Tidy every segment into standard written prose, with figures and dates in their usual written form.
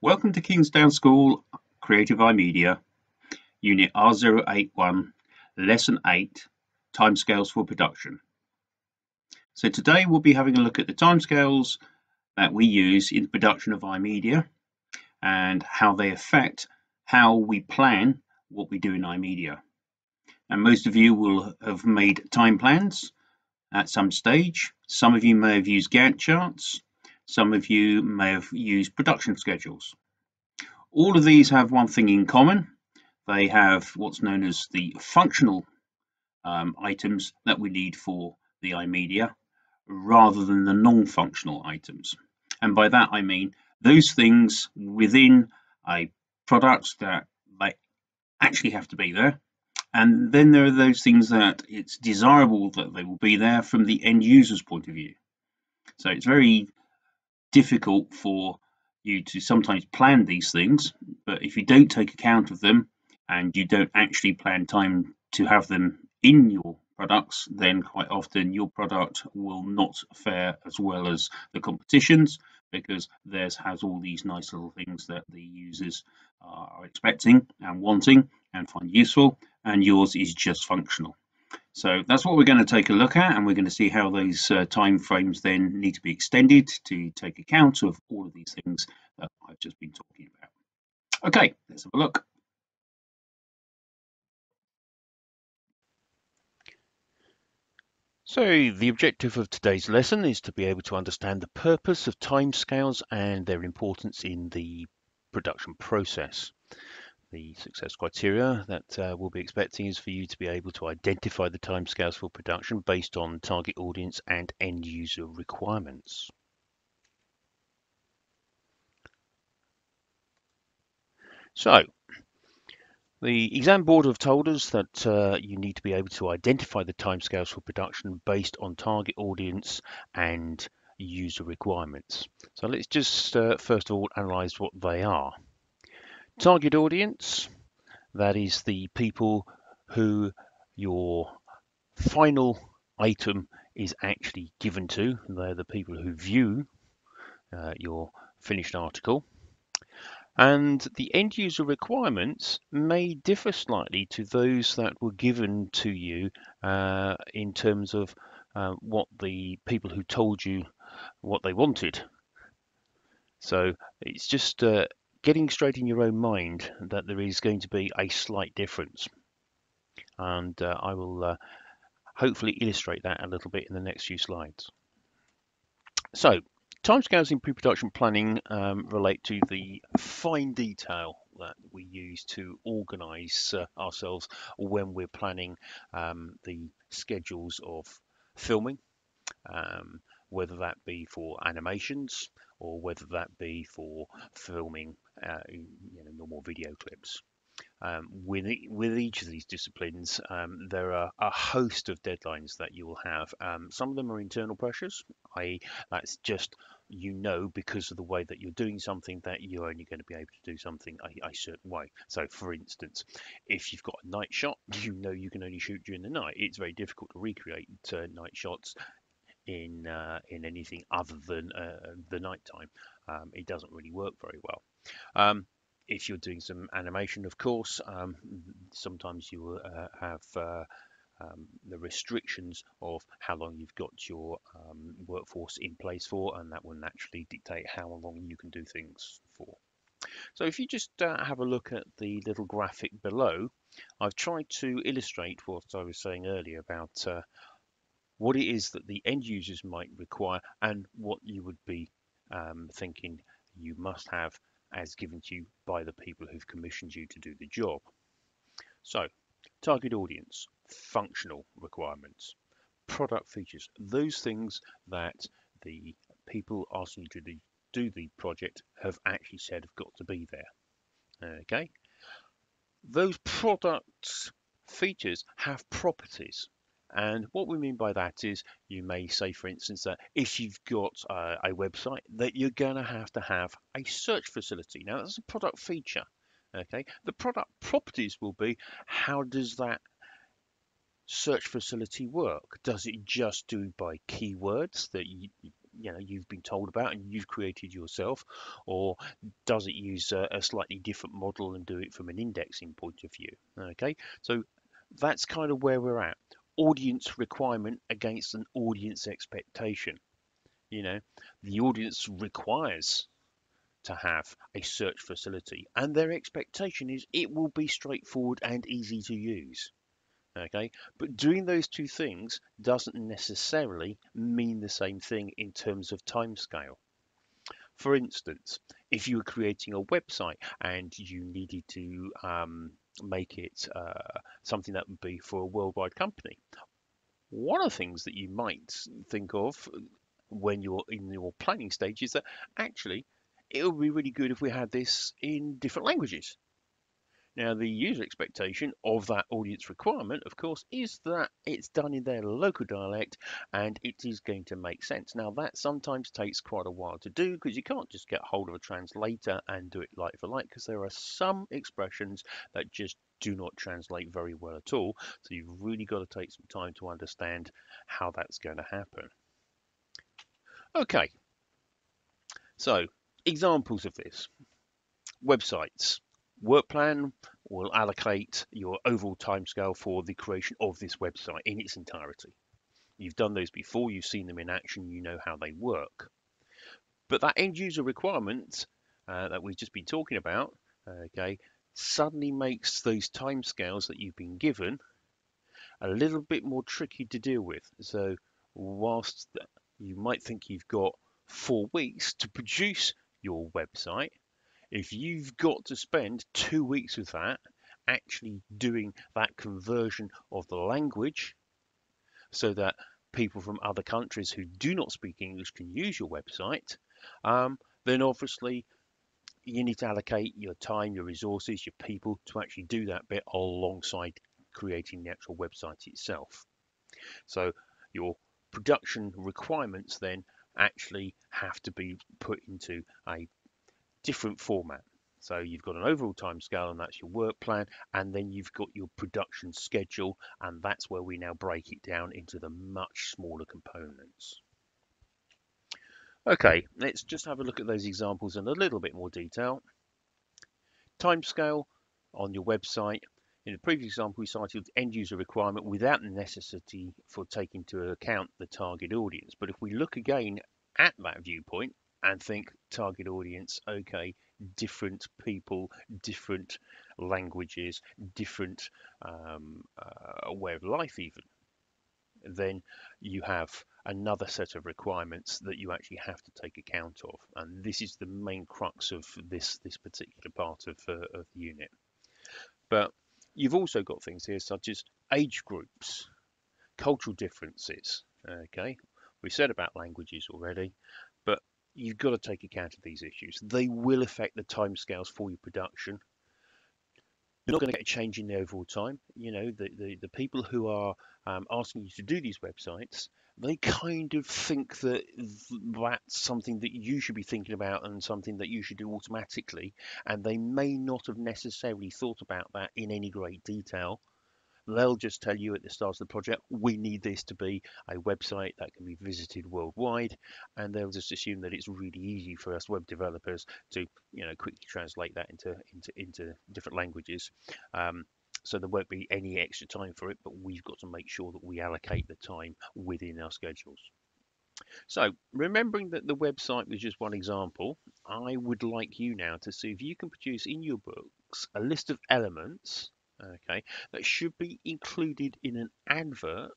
Welcome to Kingsdown School Creative iMedia, Unit R081, Lesson 8, Timescales for Production. So today we'll be having a look at the timescales that we use in production of iMedia and how they affect how we plan what we do in iMedia. And most of you will have made time plans at some stage. Some of you may have used Gantt charts. Some of you may have used production schedules. All of these have one thing in common. They have what's known as the functional items that we need for the iMedia rather than the non-functional items. And by that I mean those things within a product that they actually have to be there. And then there are those things that it's desirable that they will be there from the end user's point of view. So it's very difficult for you to sometimes plan these things, but if you don't take account of them and you don't actually plan time to have them in your products, then quite often your product will not fare as well as the competitions, because theirs has all these nice little things that the users are expecting and wanting and find useful, and yours is just functional. So that's what we're going to take a look at, and we're going to see how those time frames then need to be extended to take account of all of these things that I've just been talking about. Okay, let's have a look. So the objective of today's lesson is to be able to understand the purpose of timescales and their importance in the production process. The success criteria that we'll be expecting is for you to be able to identify the timescales for production based on target audience and end user requirements. So the exam board have told us that you need to be able to identify the timescales for production based on target audience and user requirements. So let's just first of all analyze what they are. Target audience, that is the people who your final item is actually given to. They're the people who view your finished article. And the end user requirements may differ slightly to those that were given to you in terms of what the people who told you what they wanted. So it's just getting straight in your own mind that there is going to be a slight difference. And I will hopefully illustrate that a little bit in the next few slides. So timescales in pre-production planning relate to the fine detail that we use to organize ourselves when we're planning the schedules of filming, whether that be for animations or whether that be for filming normal video clips. With each of these disciplines, there are a host of deadlines that you will have. Some of them are internal pressures, i.e. that's just because of the way that you're doing something that you're only going to be able to do something a certain way. So for instance, if you've got a night shot, you can only shoot during the night. It's very difficult to recreate night shots in anything other than the nighttime. It doesn't really work very well. If you're doing some animation, of course, sometimes you will have the restrictions of how long you've got your workforce in place for, and that will naturally dictate how long you can do things for. So if you just have a look at the little graphic below, I've tried to illustrate what I was saying earlier about what it is that the end users might require and what you would be thinking you must have as given to you by the people who've commissioned you to do the job. So, target audience, functional requirements, product features, those things that the people asking you to do the project have actually said have got to be there. Okay, those product features have properties. And what we mean by that is you may say, for instance, that if you've got a website, that you're going to have a search facility. Now, that's a product feature. Okay, the product properties will be, how does that search facility work? Does it just do by keywords that you've been told about and you've created yourself, or does it use a slightly different model and do it from an indexing point of view? Okay, so that's kind of where we're at. Audience requirement against an audience expectation. The audience requires to have a search facility, and their expectation is it will be straightforward and easy to use. Okay, but doing those two things doesn't necessarily mean the same thing in terms of timescale. For instance, if you were creating a website and you needed to make it something that would be for a worldwide company, one of the things that you might think of when you're in your planning stage is that actually it would be really good if we had this in different languages. Now, the user expectation of that audience requirement, of course, is that it's done in their local dialect and it is going to make sense. Now, that sometimes takes quite a while to do because you can't just get hold of a translator and do it like for like, because there are some expressions that just do not translate very well at all. So you've really got to take some time to understand how that's going to happen. Okay, so examples of this. Websites. Work plan will allocate your overall timescale for the creation of this website in its entirety. You've done those before, you've seen them in action, you know how they work. But that end user requirement that we've just been talking about, okay, suddenly makes those timescales that you've been given a little bit more tricky to deal with. So whilst you might think you've got 4 weeks to produce your website, if you've got to spend 2 weeks with that, actually doing that conversion of the language so that people from other countries who do not speak English can use your website, then obviously you need to allocate your time, your resources, your people to actually do that bit alongside creating the actual website itself. So your production requirements then actually have to be put into a different format. So you've got an overall timescale, and that's your work plan, and then you've got your production schedule, and that's where we now break it down into the much smaller components. Okay, let's just have a look at those examples in a little bit more detail. Timescale on your website. In the previous example, we cited end user requirement without the necessity for taking into account the target audience. But if we look again at that viewpoint and think target audience, okay, different people, different languages, different way of life even, then you have another set of requirements that you actually have to take account of. And this is the main crux of this particular part of the unit. But you've also got things here such as age groups, cultural differences. Okay, we said about languages already, but you've got to take account of these issues. They will affect the timescales for your production. You're not going to get a change in the overall time. The people who are asking you to do these websites, they kind of think that that's something that you should be thinking about and something that you should do automatically, and they may not have necessarily thought about that in any great detail. They'll just tell you at the start of the project, we need this to be a website that can be visited worldwide, and they'll just assume that it's really easy for us web developers to, quickly translate that into different languages. So there won't be any extra time for it, but we've got to make sure that we allocate the time within our schedules. So remembering that the website was just one example, I would like you now to see if you can produce in your books a list of elements, okay, that should be included in an advert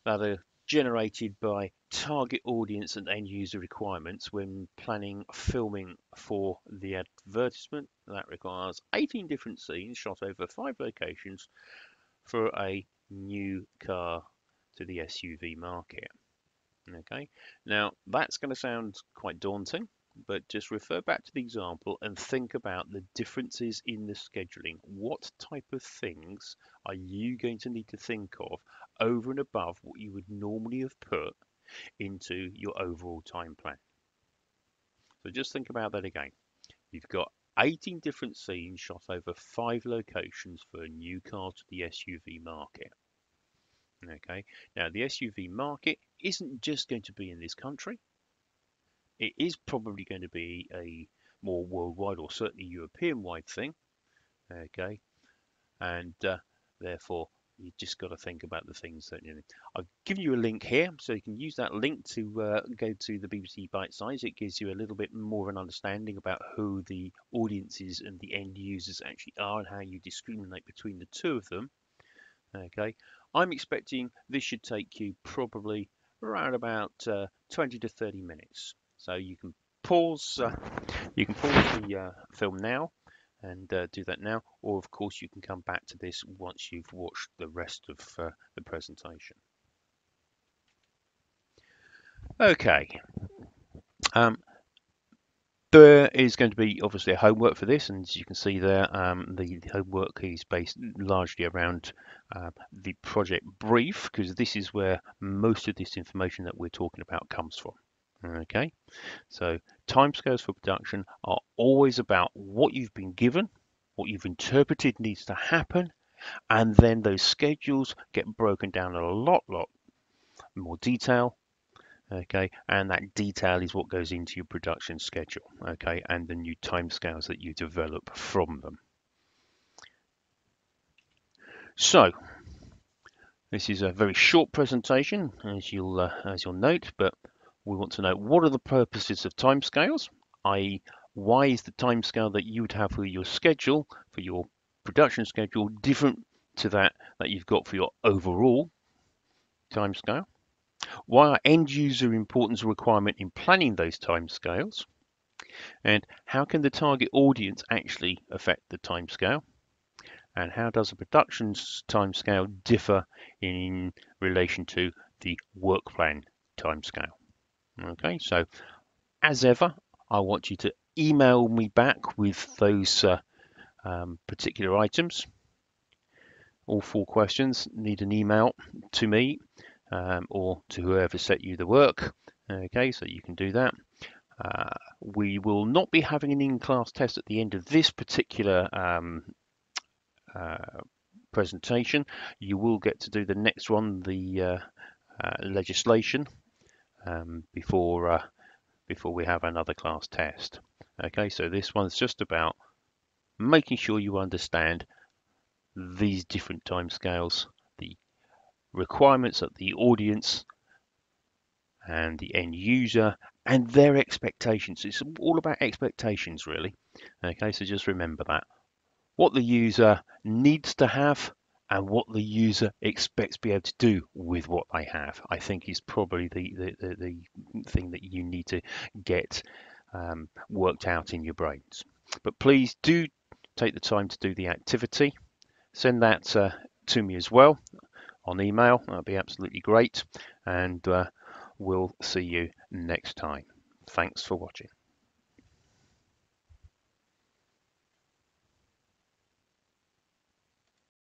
that are generated by target audience and end user requirements when planning filming for the advertisement. That requires 18 different scenes shot over 5 locations for a new car to the SUV market. Okay, now that's going to sound quite daunting, but just refer back to the example and think about the differences in the scheduling. What type of things are you going to need to think of over and above what you would normally have put into your overall time plan? So just think about that again. You've got 18 different scenes shot over 5 locations for a new car to the SUV market. Okay, now the SUV market isn't just going to be in this country. It is probably going to be a more worldwide or certainly European-wide thing. Okay, and therefore you just got to think about the things that you know. I've given you a link here, so you can use that link to go to the BBC Bite Size. It gives you a little bit more of an understanding about who the audiences and the end users actually are and how you discriminate between the two of them. Okay, I'm expecting this should take you probably around about 20 to 30 minutes. So you can pause the film now and do that now, or of course you can come back to this once you've watched the rest of the presentation. Okay, there is going to be obviously a homework for this, and as you can see there, the homework is based largely around the project brief, because this is where most of this information that we're talking about comes from. Okay, so timescales for production are always about what you've been given, what you've interpreted needs to happen, and then those schedules get broken down a lot more detail. Okay, and that detail is what goes into your production schedule. Okay, and the new timescales that you develop from them. So this is a very short presentation, as you'll note, but we want to know what are the purposes of timescales, i.e., why is the timescale that you would have for your schedule, for your production schedule, different to that you've got for your overall timescale? Why are end user importance a requirement in planning those timescales? And how can the target audience actually affect the timescale? And how does a production timescale differ in relation to the work plan timescale? Okay, so as ever, I want you to email me back with those particular items. All 4 questions need an email to me or to whoever set you the work. Okay, so you can do that. We will not be having an in-class test at the end of this particular presentation. You will get to do the next one, the legislation, before we have another class test. Okay, so this one's just about making sure you understand these different timescales, the requirements of the audience and the end user and their expectations. It's all about expectations, really. Okay, so just remember that. What the user needs to have and what the user expects to be able to do with what they have, I think is probably the thing that you need to get worked out in your brains. But please do take the time to do the activity. Send that to me as well on email. That'd be absolutely great. And we'll see you next time. Thanks for watching.